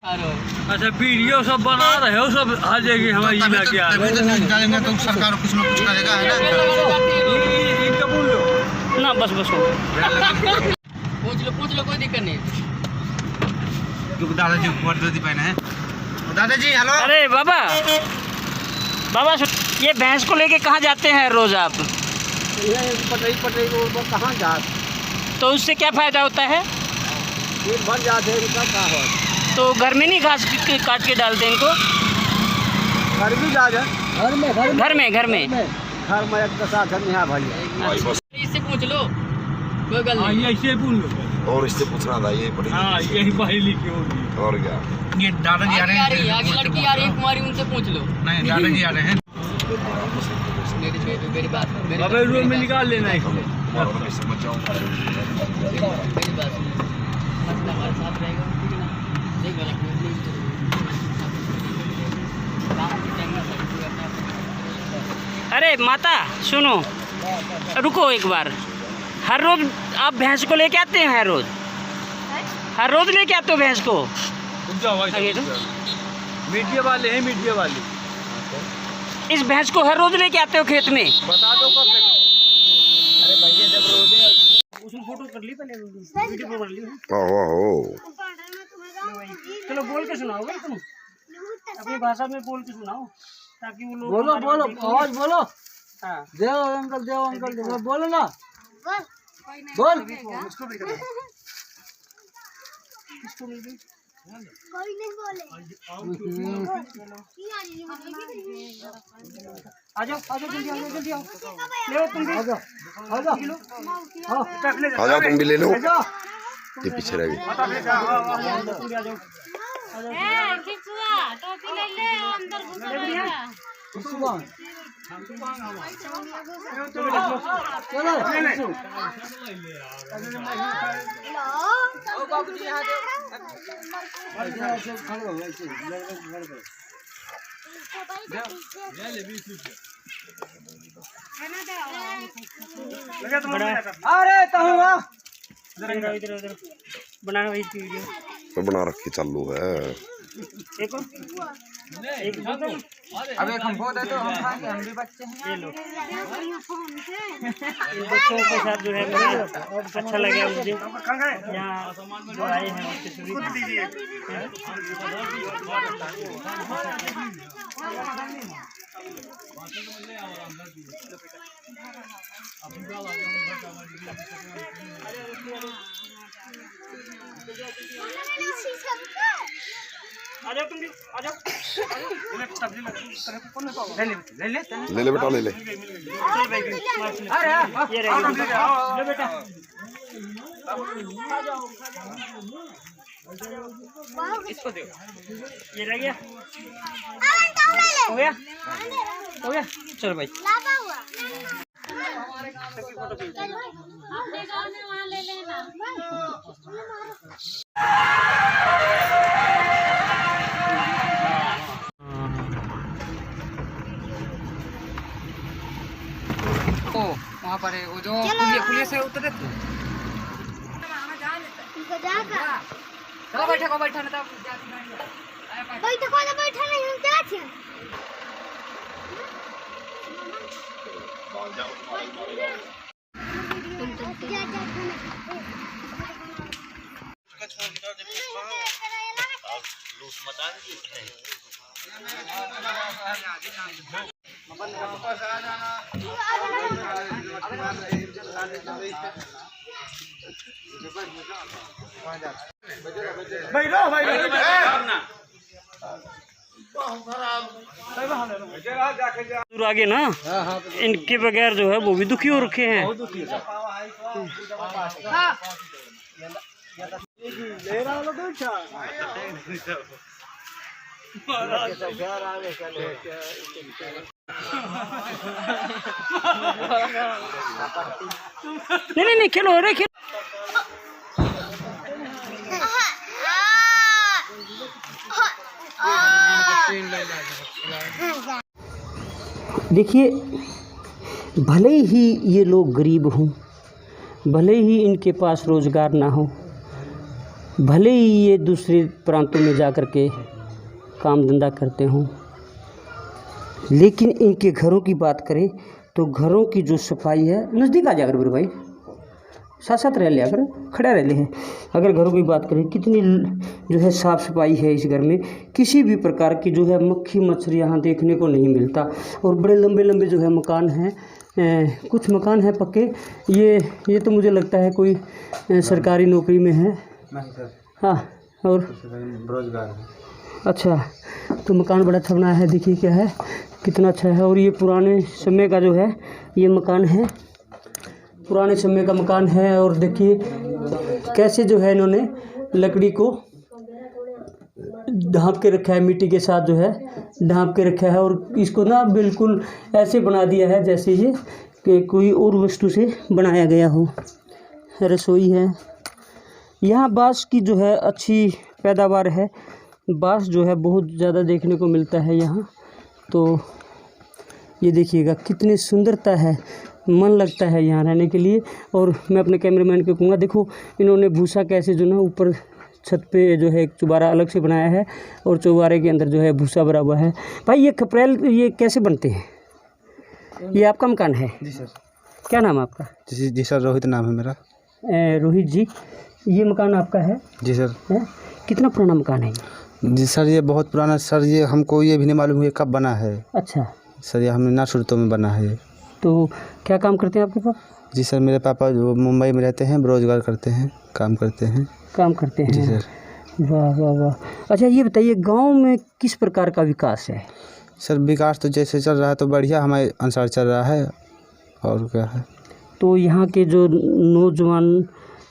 अच्छा वीडियो सब बना रहे हो, सब आ जाएगी हमारी जिला के डालेंगे तो सरकार कुछ ना कुछ करेगा, है ना। बस पूछ लो कोई दिक्कत नहीं। दादाजी वर्दी पहने हैं। दादाजी हेलो। अरे बाबा ये भैंस को लेके कहाँ जाते हैं रोज आप? पटरी को कहाँ जाते, तो उससे क्या फायदा होता है? फिर भर जाते हैं, इनका क्या हो। तो घर में नहीं घास काट के डालते इनको? घर भी जा जाए, घर में घर में एक दशा घर में भाई। इससे पूछ लो, कोई गल नहीं। ऐसे पूछ लो, और इससे पूछना था ये बड़ी। हाँ यही पढ़ी लिखी होगी। और क्या, ये दादाजी आ रहे हैं, आगे लड़की आ रही है कुमारी, उनसे पूछ लो। नहीं दादाजी आ रहे हैं। मेरी बात अबे रूम में निकाल लेना है। मेरी बात हमारे साथ रहेगा, ठीक है ना? देख लो अरे माता सुनो, रुको एक बार। हर रोज आप भैंस को लेके आते हैं? हर रोज लेके आते हो भैंस को? मीडिया वाले हैं, मीडिया वाले। इस भैंस को हर रोज लेके आते हो खेत में? बता दो कब। अरे भैया जब रोज उसमें फोटो कर ली, पहले वीडियो कर ली। ओहो, चलो बोल के सुनाओ भाई, तुम अपनी भाषा में बोल के सुनाओ ताकि वो लोग बोलो आवाज बोलो। हाँ देव अंकल बोलो ना, बोल। कोई नहीं बोले। आ जाओ जल्दी आओ। ले तुम भी आ जाओ तुम भी ले लो। ये पीछे रह गई। खिचुआ टोपी ले ले, अंदर घुसा अरे इधर बना रही थी वीडियो। तो बना रखी चालू है। एक अब एक हमको दे दो, हम खाएंगे, हम भी बच्चे हैं। ये लो, बच्चों के साथ जो है मुझे अच्छा लगा। मुझे यहाँ जो आए हैं उसके सुविधा आ जाओ तुम भी, आ जाओ। ले ले बेटा ले ले। ये रह गया, लो बेटा। इसको दो, ये रह गया। हो गया चलो भाई। वहाँ पर है वो जो पुलिस से उतरे थे। चलो बैठा ना, तब बैठा नहीं, हम जाते हैं। दूर आगे ना, इनके बगैर जो है वो भी दुखी हो रखे हैं। नहीं खेलो, अरे खेलो। देखिए, भले ही ये लोग गरीब हों, भले ही इनके पास रोज़गार ना हो, भले ही ये दूसरे प्रांतों में जा कर के काम धंधा करते हों, लेकिन इनके घरों की बात करें तो घरों की जो सफाई है, नज़दीक आ जाकर भाई, साथ साथ रह लिया कर, खड़ा रह ले हैं। अगर घरों की बात करें कितनी जो है साफ़ सफाई है इस घर में, किसी भी प्रकार की जो है मक्खी मच्छर यहाँ देखने को नहीं मिलता। और बड़े लंबे लंबे जो है मकान हैं, कुछ मकान हैं पक्के। ये तो मुझे लगता है कोई सरकारी नौकरी में है। हाँ, और रोजगार है। अच्छा, तो मकान बड़ा अच्छा बनाया है, देखिए क्या है, कितना अच्छा है। और ये पुराने समय का जो है ये मकान है, पुराने समय का मकान है। और देखिए कैसे जो है इन्होंने लकड़ी को ढाँप के रखा है, मिट्टी के साथ जो है ढाँप के रखा है। और इसको ना बिल्कुल ऐसे बना दिया है जैसे ये कि कोई और वस्तु से बनाया गया हो। रसोई है यहाँ, बाँस की जो है अच्छी पैदावार है, बाँस जो है बहुत ज़्यादा देखने को मिलता है यहाँ। तो ये देखिएगा कितनी सुंदरता है, मन लगता है यहाँ रहने के लिए। और मैं अपने कैमरामैन को कहूँगा, देखो इन्होंने भूसा कैसे जो ना ऊपर छत पे जो है एक चुबारा अलग से बनाया है और चौबारे के अंदर जो है भूसा भरा हुआ है। भाई ये खपरेल ये कैसे बनते हैं? ये आपका मकान है? जी सर। क्या नाम है आपका? जी सर, रोहित नाम है मेरा। रोहित जी, ये मकान आपका है? जी सर। है? कितना पुराना मकान है ये? जी सर, ये बहुत पुराना सर, ये हमको ये भी नहीं मालूम ये कब बना है। अच्छा सर, ये हमने ना शुरू में बना है। तो क्या काम करते हैं आपके पापा? जी सर, मेरे पापा जो मुंबई में रहते हैं, रोजगार करते हैं, काम करते हैं। जी सर। वाह वाह वाह। अच्छा ये बताइए, गांव में किस प्रकार का विकास है? सर विकास तो जैसे चल रहा है तो बढ़िया हमारे अनुसार चल रहा है, और क्या है। तो यहाँ के जो नौजवान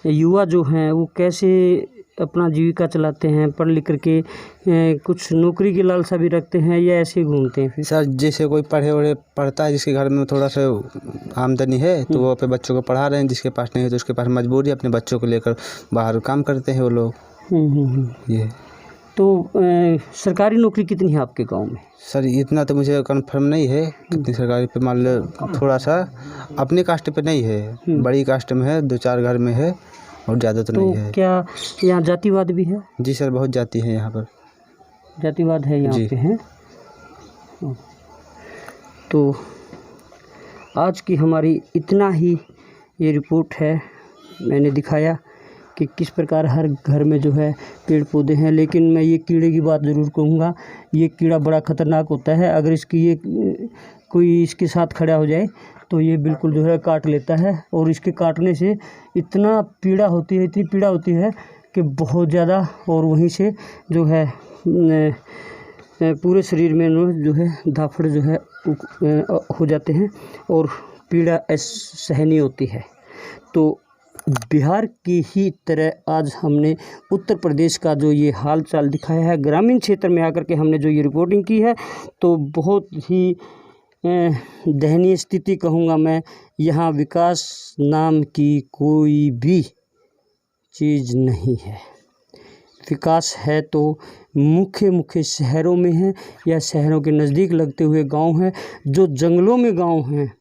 युवा जो हैं वो कैसे अपना जीविका चलाते हैं? पढ़ लिख करके कुछ नौकरी की लालसा भी रखते हैं या ऐसे ही घूमते हैं फिर? सर जैसे कोई पढ़ता है, जिसके घर में थोड़ा सा आमदनी है तो वो अपने बच्चों को पढ़ा रहे हैं, जिसके पास नहीं है तो उसके पास मजबूरी अपने बच्चों को लेकर बाहर काम करते हैं वो लोग। ये तो सरकारी नौकरी कितनी है आपके गांव में? सर इतना तो मुझे कंफर्म नहीं है कितनी सरकारी पे, मान लो थोड़ा सा अपनी कास्ट पे नहीं है, बड़ी कास्ट में है, 2-4 घर में है और ज़्यादा तो नहीं है। क्या यहाँ जातिवाद भी है? जी सर, बहुत जाति है यहाँ पर। जातिवाद है यहाँ पे है। तो आज की हमारी इतना ही ये रिपोर्ट है, मैंने दिखाया कि किस प्रकार हर घर में जो है पेड़ पौधे हैं। लेकिन मैं ये कीड़े की बात ज़रूर कहूँगा, ये कीड़ा बड़ा ख़तरनाक होता है। अगर इसकी ये कोई इसके साथ खड़ा हो जाए तो ये बिल्कुल जो है काट लेता है, और इसके काटने से इतना पीड़ा होती है, इतनी पीड़ा होती है कि बहुत ज़्यादा। और वहीं से जो है पूरे शरीर में जो है धाफड़ जो है हो जाते हैं और पीड़ा सहनीय होती है। तो बिहार की ही तरह आज हमने उत्तर प्रदेश का जो ये हाल चाल दिखाया है, ग्रामीण क्षेत्र में आकर के हमने जो ये रिपोर्टिंग की है, तो बहुत ही दयनीय स्थिति कहूँगा मैं। यहाँ विकास नाम की कोई भी चीज़ नहीं है। विकास है तो मुख्य शहरों में है या शहरों के नज़दीक लगते हुए गांव हैं, जो जंगलों में गांव हैं।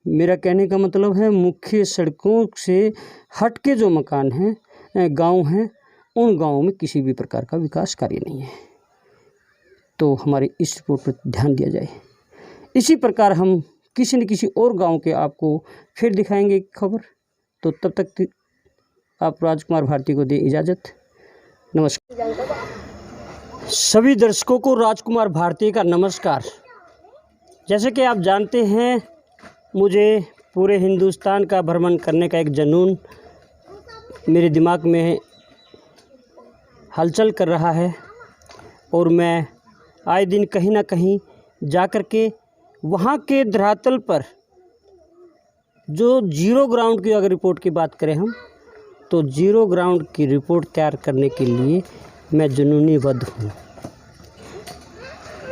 मेरा कहने का मतलब है मुख्य सड़कों से हट के जो मकान हैं, गांव हैं, उन गांवों में किसी भी प्रकार का विकास कार्य नहीं है। तो हमारी इस रिपोर्ट पर ध्यान दिया जाए। इसी प्रकार हम किसी न किसी और गांव के आपको फिर दिखाएंगे खबर। तो तब तक आप राजकुमार भारती को दें इजाज़त। नमस्कार। सभी दर्शकों को राजकुमार भारती का नमस्कार। जैसे कि आप जानते हैं, मुझे पूरे हिंदुस्तान का भ्रमण करने का एक जुनून मेरे दिमाग में हलचल कर रहा है, और मैं आए दिन कहीं ना कहीं जाकर के वहाँ के धरातल पर जो जीरो ग्राउंड की अगर रिपोर्ट की बात करें हम, तो जीरो ग्राउंड की रिपोर्ट तैयार करने के लिए मैं जुनूनीबद्ध हूँ।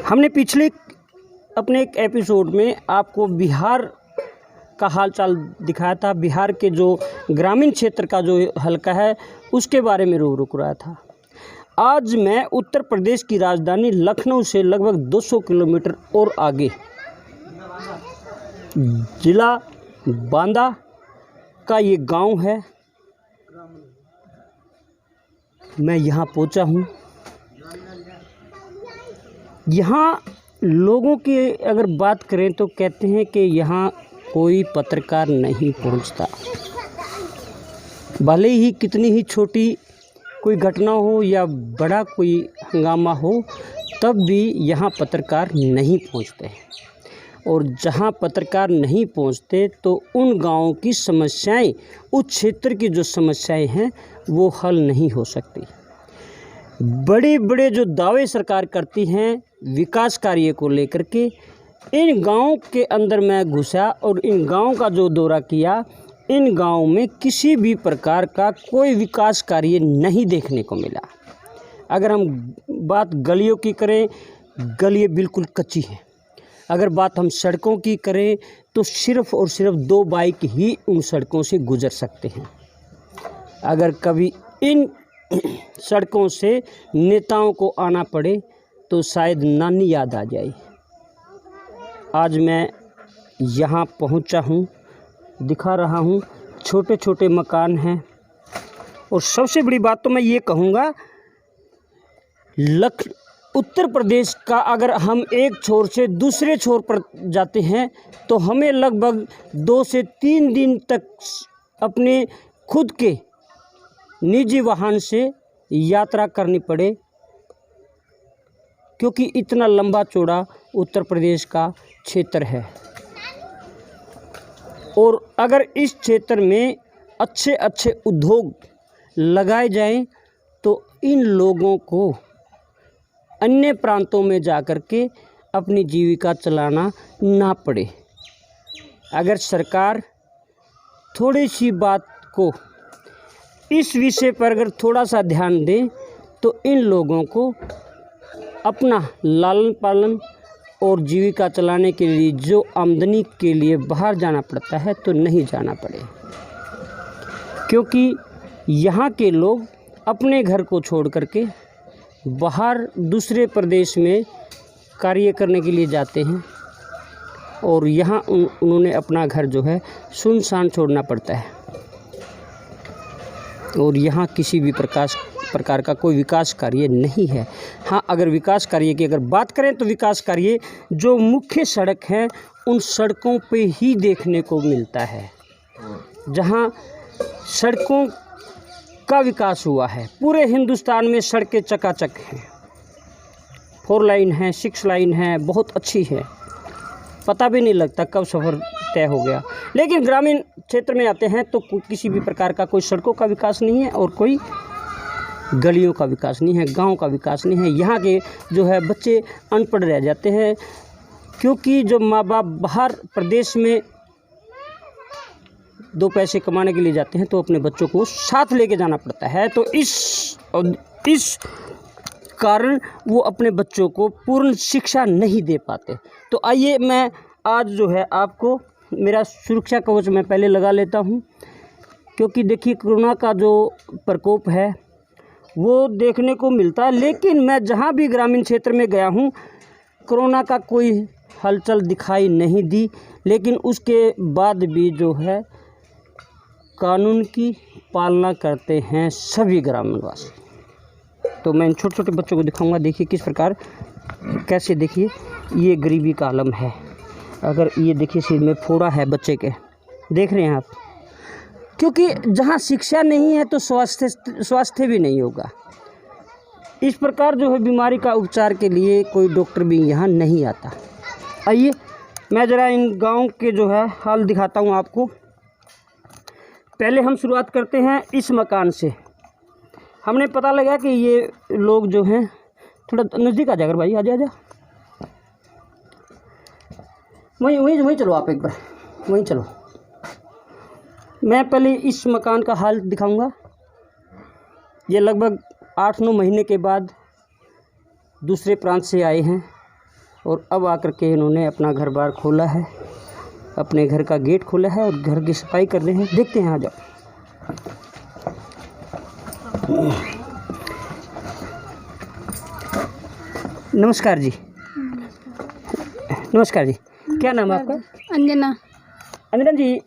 हमने पिछले अपने एक एपिसोड में आपको बिहार का हालचाल दिखाया था, बिहार के जो ग्रामीण क्षेत्र का जो हल्का है उसके बारे में रूबरू कराया था। आज मैं उत्तर प्रदेश की राजधानी लखनऊ से लगभग 200 किलोमीटर और आगे जिला बांदा का ये गांव है, मैं यहाँ पहुँचा हूँ। यहाँ लोगों की अगर बात करें तो कहते हैं कि यहाँ कोई पत्रकार नहीं पहुँचता। भले ही कितनी ही छोटी कोई घटना हो या बड़ा कोई हंगामा हो, तब भी यहाँ पत्रकार नहीं पहुँचते। और जहाँ पत्रकार नहीं पहुँचते तो उन गाँवों की समस्याएं, उस क्षेत्र की जो समस्याएं हैं वो हल नहीं हो सकती। बड़े बड़े जो दावे सरकार करती हैं विकास कार्य को लेकर के, इन गाँव के अंदर मैं घुसा और इन गाँव का जो दौरा किया, इन गाँव में किसी भी प्रकार का कोई विकास कार्य नहीं देखने को मिला। अगर हम बात गलियों की करें, गलियाँ बिल्कुल कच्ची हैं। अगर बात हम सड़कों की करें तो सिर्फ़ और सिर्फ 2 बाइक ही उन सड़कों से गुज़र सकते हैं। अगर कभी इन सड़कों से नेताओं को आना पड़े तो शायद नानी याद आ जाए। आज मैं यहाँ पहुँचा हूँ, दिखा रहा हूँ, छोटे छोटे मकान हैं। और सबसे बड़ी बात तो मैं ये कहूँगा, उत्तर प्रदेश का अगर हम एक छोर से दूसरे छोर पर जाते हैं तो हमें लगभग 2 से 3 दिन तक अपने खुद के निजी वाहन से यात्रा करनी पड़े, क्योंकि इतना लंबा चौड़ा उत्तर प्रदेश का क्षेत्र है। और अगर इस क्षेत्र में अच्छे अच्छे उद्योग लगाए जाएं तो इन लोगों को अन्य प्रांतों में जाकर के अपनी जीविका चलाना ना पड़े। अगर सरकार थोड़ी सी बात को इस विषय पर अगर थोड़ा सा ध्यान दे तो इन लोगों को अपना लालन पालन और जीविका चलाने के लिए जो आमदनी के लिए बाहर जाना पड़ता है तो नहीं जाना पड़े। क्योंकि यहाँ के लोग अपने घर को छोड़ करके बाहर दूसरे प्रदेश में कार्य करने के लिए जाते हैं और यहाँ उन्होंने अपना घर जो है सुनसान छोड़ना पड़ता है। और यहाँ किसी भी प्रकार का कोई विकास कार्य नहीं है। हाँ, अगर विकास कार्य की अगर बात करें तो विकास कार्य जो मुख्य सड़क हैं उन सड़कों पे ही देखने को मिलता है। जहाँ सड़कों का विकास हुआ है, पूरे हिंदुस्तान में सड़कें चकाचक हैं, 4 लाइन हैं, 6 लाइन हैं, बहुत अच्छी है, पता भी नहीं लगता कब सफ़र तय हो गया। लेकिन ग्रामीण क्षेत्र में आते हैं तो किसी भी प्रकार का कोई सड़कों का विकास नहीं है और कोई गलियों का विकास नहीं है, गांव का विकास नहीं है। यहाँ के जो है बच्चे अनपढ़ रह जाते हैं, क्योंकि जो माँ बाप बाहर प्रदेश में 2 पैसे कमाने के लिए जाते हैं तो अपने बच्चों को साथ लेके जाना पड़ता है। तो इस कारण वो अपने बच्चों को पूर्ण शिक्षा नहीं दे पाते। तो आइए मैं आज जो है आपको मेरा सुरक्षा कवच मैं पहले लगा लेता हूँ, क्योंकि देखिए कोरोना का जो प्रकोप है वो देखने को मिलता है। लेकिन मैं जहाँ भी ग्रामीण क्षेत्र में गया हूँ कोरोना का कोई हलचल दिखाई नहीं दी। लेकिन उसके बाद भी जो है कानून की पालना करते हैं सभी ग्रामीणवासी। तो मैं इन छोटे छोटे बच्चों को दिखाऊंगा। देखिए किस प्रकार, कैसे देखिए ये गरीबी का आलम है। अगर ये देखिए सिर में फोड़ा है बच्चे के, देख रहे हैं आप, क्योंकि जहाँ शिक्षा नहीं है तो स्वास्थ्य भी नहीं होगा। इस प्रकार जो है बीमारी का उपचार के लिए कोई डॉक्टर भी यहाँ नहीं आता। आइए मैं ज़रा इन गाँव के जो है हाल दिखाता हूँ आपको। पहले हम शुरुआत करते हैं इस मकान से। हमने पता लगा कि ये लोग जो हैं, थोड़ा नज़दीक आ जाकर भाई, आजा वहीं चलो, आप एक बार वहीं चलो। मैं पहले इस मकान का हाल दिखाऊंगा। ये लगभग 8-9 महीने के बाद दूसरे प्रांत से आए हैं और अब आकर के इन्होंने अपना घर बार खोला है, अपने घर का गेट खोला है और घर की सफाई कर रहे हैं। देखते हैं, आ जाओ। नमस्कार जी। नमस्कार जी, क्या नाम है आपका? अंजना। अंजना जी,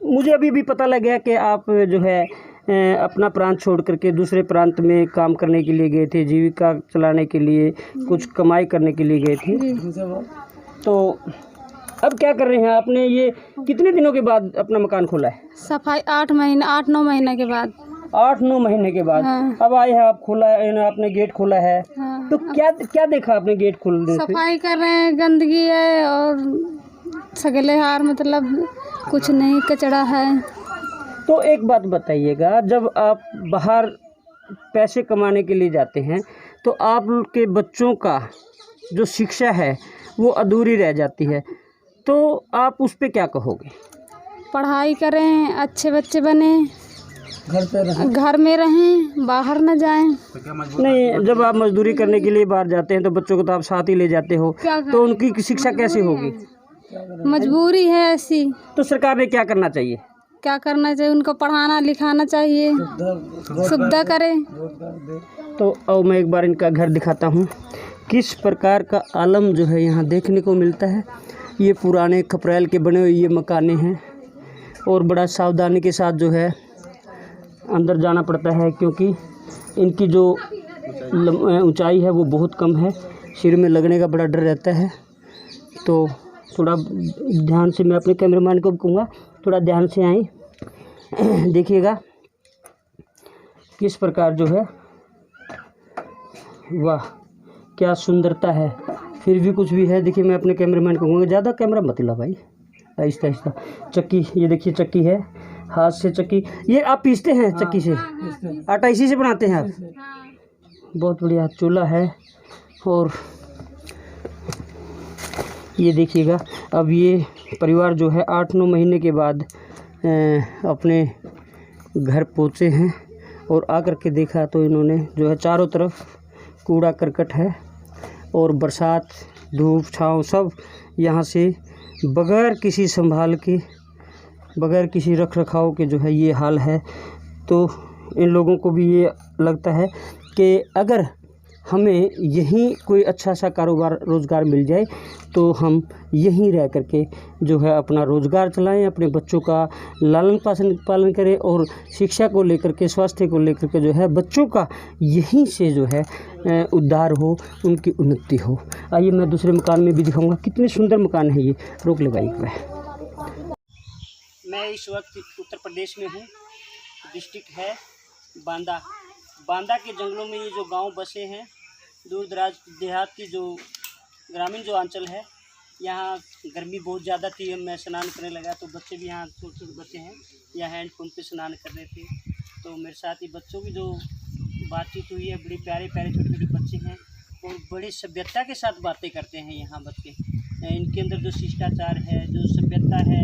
मुझे अभी भी पता लग गया कि आप जो है अपना प्रांत छोड़ करके दूसरे प्रांत में काम करने के लिए गए थे, जीविका चलाने के लिए, कुछ कमाई करने के लिए गए थे। तो अब क्या कर रहे हैं आपने? ये कितने दिनों के बाद अपना मकान खोला है? सफाई 8-9 महीने के बाद। 8-9 महीने के बाद हाँ। अब आए हैं आप, खोला है आपने, गेट खोला है। हाँ। तो क्या क्या देखा आपने गेट खोलने से? सफाई कर रहे हैं, गंदगी है और सगले हार मतलब कुछ नहीं, कचरा है। तो एक बात बताइएगा, जब आप बाहर पैसे कमाने के लिए जाते हैं तो आपके बच्चों का जो शिक्षा है वो अधूरी रह जाती है, तो आप उस पे क्या कहोगे? पढ़ाई करें, अच्छे बच्चे बने, घर में रहें, बाहर न जाएं। नहीं, जब आप मजदूरी करने के लिए बाहर जाते हैं तो बच्चों को तो आप साथ ही ले जाते हो, तो उनकी शिक्षा कैसे होगी? मजबूरी है ऐसी। तो सरकार ने क्या करना चाहिए? क्या करना चाहिए? उनको पढ़ाना लिखाना चाहिए, सुविधा करें। तो अब मैं एक बार इनका घर दिखाता हूँ, किस प्रकार का आलम जो है यहाँ देखने को मिलता है। ये पुराने खपरेल के बने हुए ये मकाने हैं और बड़ा सावधानी के साथ जो है अंदर जाना पड़ता है, क्योंकि इनकी जो ऊंचाई है वो बहुत कम है, सिर में लगने का बड़ा डर रहता है। तो थोड़ा ध्यान से, मैं अपने कैमरामैन को भी कहूँगा थोड़ा ध्यान से आए, देखिएगा किस प्रकार जो है, वाह क्या सुंदरता है। फिर भी कुछ भी है, देखिए मैं अपने कैमरामैन को कहूँगा ज़्यादा कैमरा मत ला भाई, आहिस्ता आहिस्ता। चक्की, ये देखिए चक्की है, हाथ से चक्की, ये आप पीसते हैं चक्की से? आटा इसी से बनाते हैं आप? बहुत बढ़िया। चूल्हा है और ये देखिएगा, अब ये परिवार जो है 8-9 महीने के बाद अपने घर पहुँचे हैं और आकर के देखा तो इन्होंने जो है चारों तरफ कूड़ा करकट है और बरसात धूप छाँव सब यहाँ से बगैर किसी संभाल के, बगैर किसी रख रखाव के जो है ये हाल है। तो इन लोगों को भी ये लगता है कि अगर हमें यहीं कोई अच्छा सा कारोबार रोज़गार मिल जाए तो हम यहीं रह करके जो है अपना रोज़गार चलाएं, अपने बच्चों का लालन पालन करें और शिक्षा को लेकर के, स्वास्थ्य को लेकर के जो है बच्चों का यहीं से जो है उद्धार हो, उनकी उन्नति हो। आइए मैं दूसरे मकान में भी दिखाऊंगा, कितने सुंदर मकान है ये। रोक लगाइए। मैं इस वक्त उत्तर प्रदेश में हूँ, डिस्ट्रिक्ट है बांदा। बांदा के जंगलों में ये जो गांव बसे हैं, दूर दराज देहात की जो ग्रामीण जो अंचल है, यहाँ गर्मी बहुत ज़्यादा थी। मैं स्नान करने लगा तो बच्चे भी यहाँ, छोटे छोटे बच्चे हैं, यहाँ हैंड पंप पे स्नान कर रहे थे। तो मेरे साथ ही बच्चों की जो बातचीत हुई है, बड़े प्यारे प्यारे छोटे छोटे बच्चे हैं और बड़ी सभ्यता के साथ बातें करते हैं यहाँ बच्चे। इनके अंदर जो शिष्टाचार है, जो सभ्यता है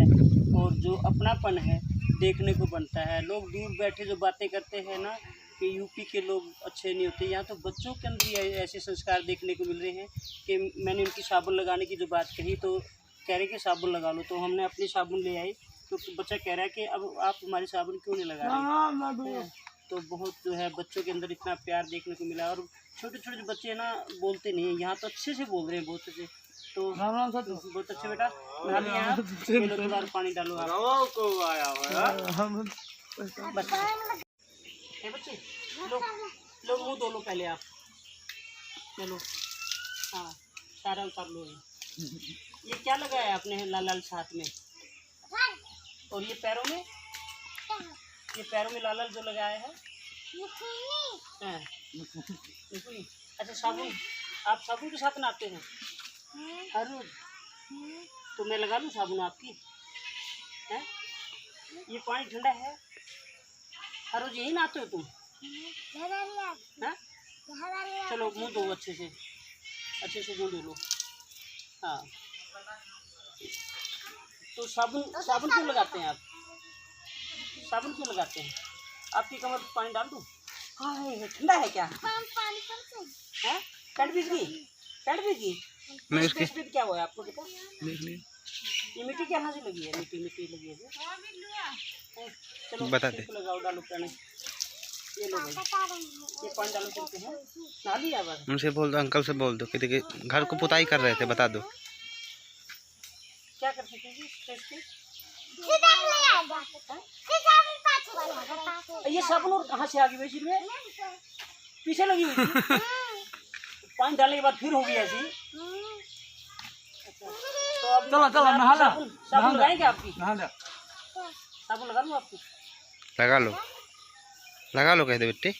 और जो अपनापन है देखने को बनता है। लोग दूर बैठे जो बातें करते हैं ना कि यूपी के लोग अच्छे नहीं होते, यहाँ तो बच्चों के अंदर ही ऐसे संस्कार देखने को मिल रहे हैं कि मैंने उनकी साबुन लगाने की जो बात कही तो कह रहे कि साबुन लगा लो, तो हमने अपनी साबुन ले आई तो बच्चा कह रहा है कि अब आप हमारी साबुन क्यों नहीं लगा रहे। तो बहुत जो है बच्चों के अंदर इतना प्यार देखने को मिला। और छोटे छोटे जो बच्चे हैं ना बोलते नहीं हैं, यहाँ तो अच्छे से बोल रहे हैं, बहुत अच्छे। तो बहुत अच्छे बेटा, नहा लिया, थोड़ा पानी डालो बस। बच्चे लो मुँह धो लो पहले आप, चलो हाँ सारा उतार लो। ये क्या लगाया आपने लाल लाल साथ में, और ये पैरों में, ये पैरों में लाल लाल जो लगाया है हाँ। अच्छा साबुन, आप साबुन के साथ नहाते हैं हर रोज? तो मैं लगा लूँ साबुन आपकी है? ये पानी ठंडा है, हर रोज यही नहाते हो तुम? हाँ चलो मुँह धो अच्छे से मुँह धो लो। हाँ तो साबुन क्यों लगाते हैं आप? साबुन क्यों लगाते हैं? आपकी कमर पर पानी डाल दूँ? हाँ ठंडा है क्या? है पैंट भीग गई? इसके पे क्या हुआ है आपको पता? ये मिट्टी क्या से लगी है? मिट्टी लगी है। चलो बता दे, लगाओ, डालो पानी। ये लो भाई, ये पानी डालो चलते हैं। नहा लिया बस? उनसे बोल दो, अंकल से बोल दो कि देखिए घर को पुताई कर रहे थे, बता दो क्या करते थे जी? ये साबुन और कहाँ से आ गई वैसे में पीछे लगी हुई थी पानी डालने के बाद फिर होगी ऐसी। तो अब चलो चलो नहा लो साबुन लगाएंगे आपकी नहा लो साबुन लगा लूँ आपकी लगा लो कह दे बेटे।